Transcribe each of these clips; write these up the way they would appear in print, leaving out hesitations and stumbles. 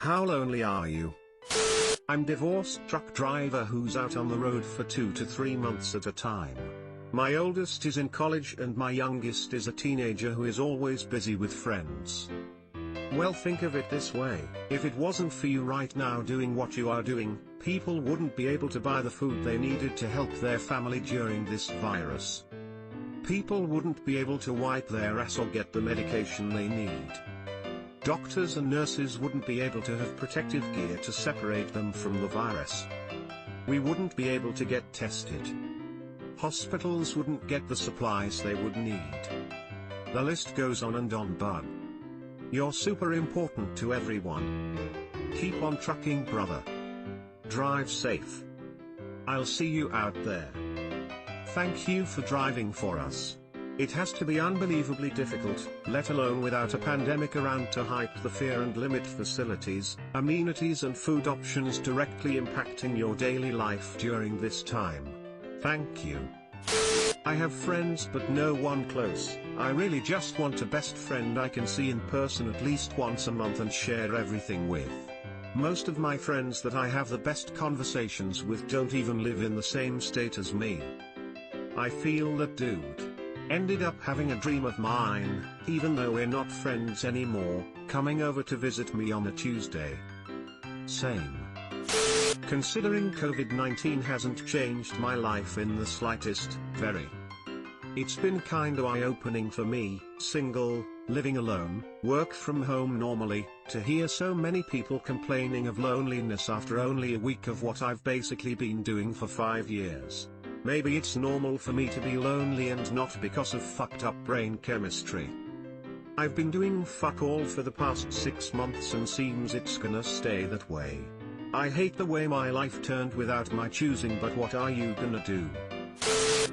How lonely are you? I'm divorced truck driver who's out on the road for 2 to 3 months at a time. My oldest is in college and my youngest is a teenager who is always busy with friends. Well, think of it this way, if it wasn't for you right now doing what you are doing, people wouldn't be able to buy the food they needed to help their family during this virus. People wouldn't be able to wipe their ass or get the medication they need. Doctors and nurses wouldn't be able to have protective gear to separate them from the virus. We wouldn't be able to get tested. Hospitals wouldn't get the supplies they would need. The list goes on and on, bud. You're super important to everyone. Keep on trucking, brother. Drive safe. I'll see you out there. Thank you for driving for us. It has to be unbelievably difficult, let alone without a pandemic around to hype the fear and limit facilities, amenities and food options directly impacting your daily life during this time. Thank you. I have friends but no one close. I really just want a best friend I can see in person at least once a month and share everything with. Most of my friends that I have the best conversations with don't even live in the same state as me. I feel that dude ended up having a dream of mine, even though we're not friends anymore, coming over to visit me on a Tuesday. Same. Considering COVID-19 hasn't changed my life in the slightest, very. It's been kinda eye-opening for me, single, living alone, work from home normally, to hear so many people complaining of loneliness after only a week of what I've basically been doing for 5 years. Maybe it's normal for me to be lonely and not because of fucked up brain chemistry. I've been doing fuck all for the past 6 months and seems it's gonna stay that way. I hate the way my life turned without my choosing, but what are you gonna do?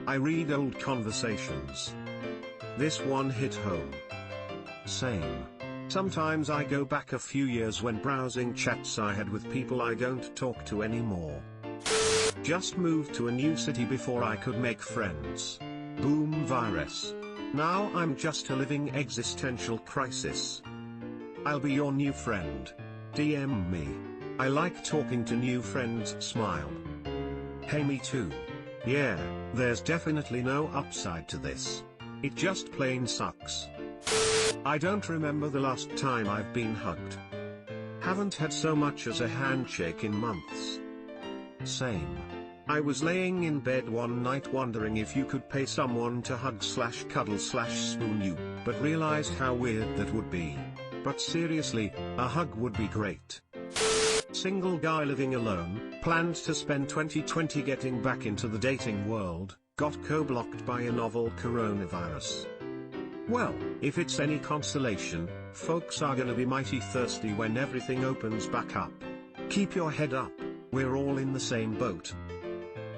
I read old conversations. This one hit home. Same. Sometimes I go back a few years when browsing chats I had with people I don't talk to anymore. Just moved to a new city before I could make friends. Boom, virus. Now I'm just a living existential crisis. I'll be your new friend. DM me. I like talking to new friends. Smile. Hey, me too. Yeah, there's definitely no upside to this. It just plain sucks. I don't remember the last time I've been hugged. Haven't had so much as a handshake in months. Same. I was laying in bed one night wondering if you could pay someone to hug/cuddle/spoon you, but realized how weird that would be. But seriously, a hug would be great. Single guy living alone, planned to spend 2020 getting back into the dating world, got co-blocked by a novel coronavirus. Well, if it's any consolation, folks are gonna be mighty thirsty when everything opens back up. Keep your head up, we're all in the same boat.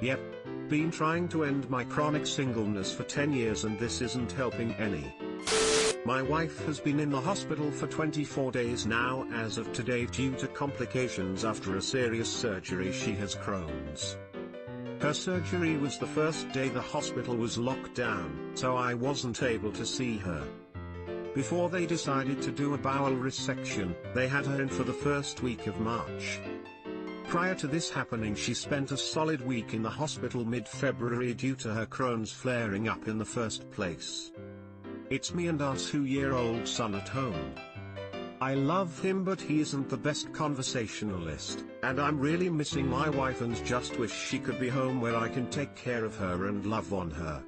Yep. Been trying to end my chronic singleness for 10 years and this isn't helping any. My wife has been in the hospital for 24 days now as of today due to complications after a serious surgery. She has Crohn's. Her surgery was the first day the hospital was locked down, so I wasn't able to see her. Before they decided to do a bowel resection, they had her in for the first week of March. Prior to this happening, she spent a solid week in the hospital mid-February due to her Crohn's flaring up in the first place. It's me and our 2-year-old son at home. I love him, but he isn't the best conversationalist, and I'm really missing my wife and just wish she could be home where I can take care of her and love on her.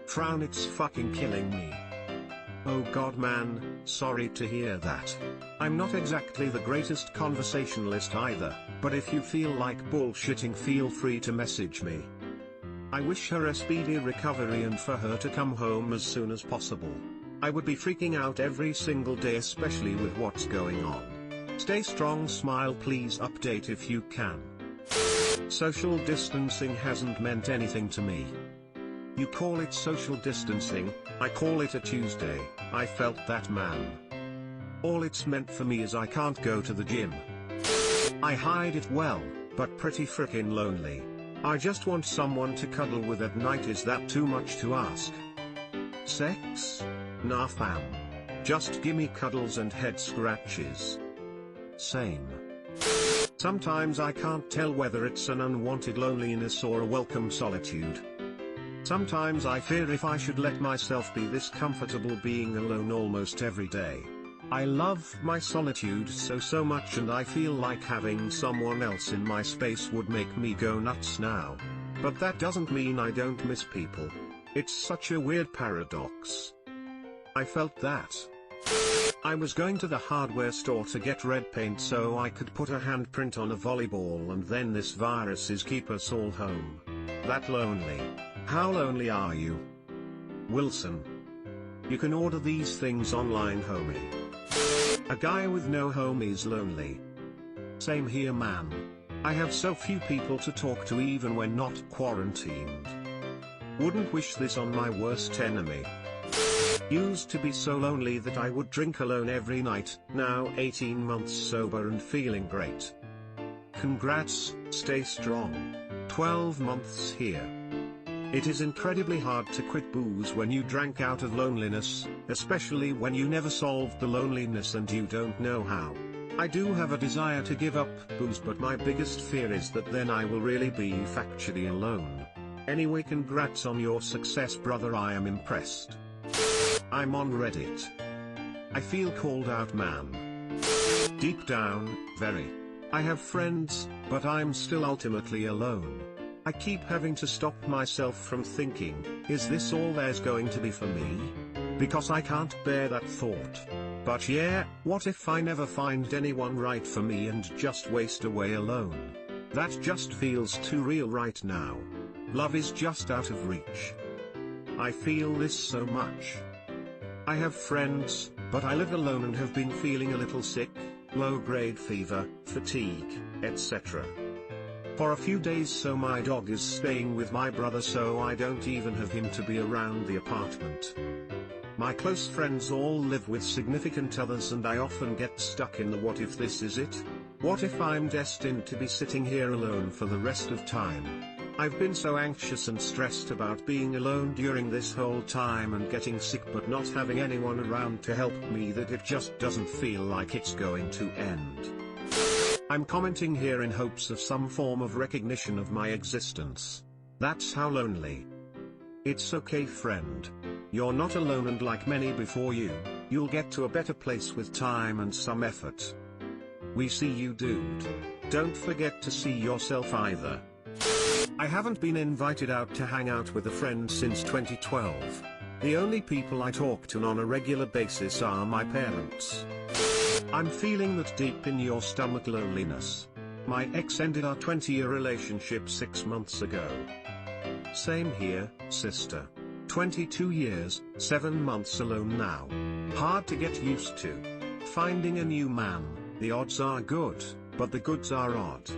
Frown, it's fucking killing me. Oh god man, sorry to hear that. I'm not exactly the greatest conversationalist either, but if you feel like bullshitting, feel free to message me. I wish her a speedy recovery and for her to come home as soon as possible. I would be freaking out every single day, especially with what's going on. Stay strong, smile, please update if you can. Social distancing hasn't meant anything to me. You call it social distancing, I call it a Tuesday. I felt that, man. All it's meant for me is I can't go to the gym. I hide it well, but pretty frickin' lonely. I just want someone to cuddle with at night. Is that too much to ask? Sex? Nah fam. Just gimme cuddles and head scratches. Same. Sometimes I can't tell whether it's an unwanted loneliness or a welcome solitude. Sometimes I fear if I should let myself be this comfortable being alone almost every day. I love my solitude so much, and I feel like having someone else in my space would make me go nuts now. But that doesn't mean I don't miss people. It's such a weird paradox. I felt that. I was going to the hardware store to get red paint so I could put a handprint on a volleyball, and then this virus is keep us all home. That lonely. How lonely are you? Wilson. You can order these things online, homie. A guy with no home is lonely. Same here, man. I have so few people to talk to even when not quarantined. Wouldn't wish this on my worst enemy. Used to be so lonely that I would drink alone every night, now 18 months sober and feeling great. Congrats, stay strong. 12 months here. It is incredibly hard to quit booze when you drank out of loneliness, especially when you never solved the loneliness and you don't know how. I do have a desire to give up booze, but my biggest fear is that then I will really be factually alone. Anyway, congrats on your success, brother, I am impressed. I'm on Reddit. I feel called out, man. Deep down, very. I have friends, but I'm still ultimately alone. I keep having to stop myself from thinking, is this all there's going to be for me? Because I can't bear that thought. But yeah, what if I never find anyone right for me and just waste away alone? That just feels too real right now. Love is just out of reach. I feel this so much. I have friends, but I live alone and have been feeling a little sick, low-grade fever, fatigue, etc. For a few days, so my dog is staying with my brother, so I don't even have him to be around the apartment. My close friends all live with significant others, and I often get stuck in the what if this is it? What if I'm destined to be sitting here alone for the rest of time? I've been so anxious and stressed about being alone during this whole time and getting sick but not having anyone around to help me that it just doesn't feel like it's going to end. I'm commenting here in hopes of some form of recognition of my existence. That's how lonely. It's okay, friend. You're not alone, and like many before you, you'll get to a better place with time and some effort. We see you, dude. Don't forget to see yourself either. I haven't been invited out to hang out with a friend since 2012. The only people I talk to on a regular basis are my parents. I'm feeling that deep in your stomach loneliness. My ex ended our 20-year relationship 6 months ago. Same here, sister. 22 years, 7 months alone now. Hard to get used to. Finding a new man, the odds are good, but the goods are odd.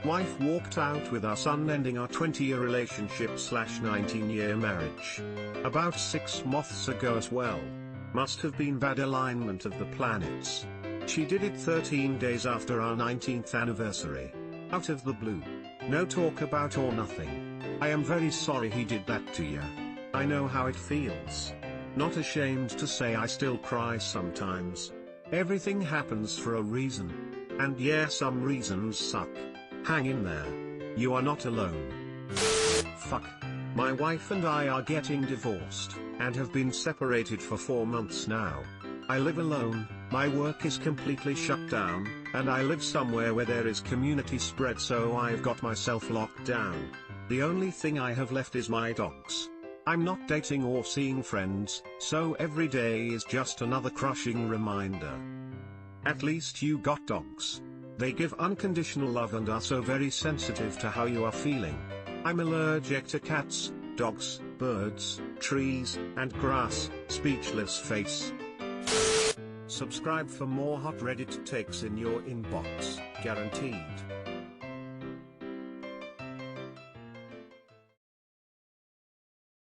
Wife walked out with our son, ending our 20-year relationship / 19-year marriage. About 6 months ago as well. Must have been bad alignment of the planets. She did it 13 days after our 19th anniversary. Out of the blue. No talk about or nothing. I am very sorry he did that to you. I know how it feels. Not ashamed to say I still cry sometimes. Everything happens for a reason. And yeah, some reasons suck. Hang in there. You are not alone. Fuck. My wife and I are getting divorced, and have been separated for 4 months now. I live alone, my work is completely shut down, and I live somewhere where there is community spread, so I've got myself locked down. The only thing I have left is my dogs. I'm not dating or seeing friends, so every day is just another crushing reminder. At least you got dogs. They give unconditional love and are so very sensitive to how you are feeling. I'm allergic to cats, dogs, birds, trees, and grass. Speechless face. Subscribe for more hot Reddit takes in your inbox, guaranteed.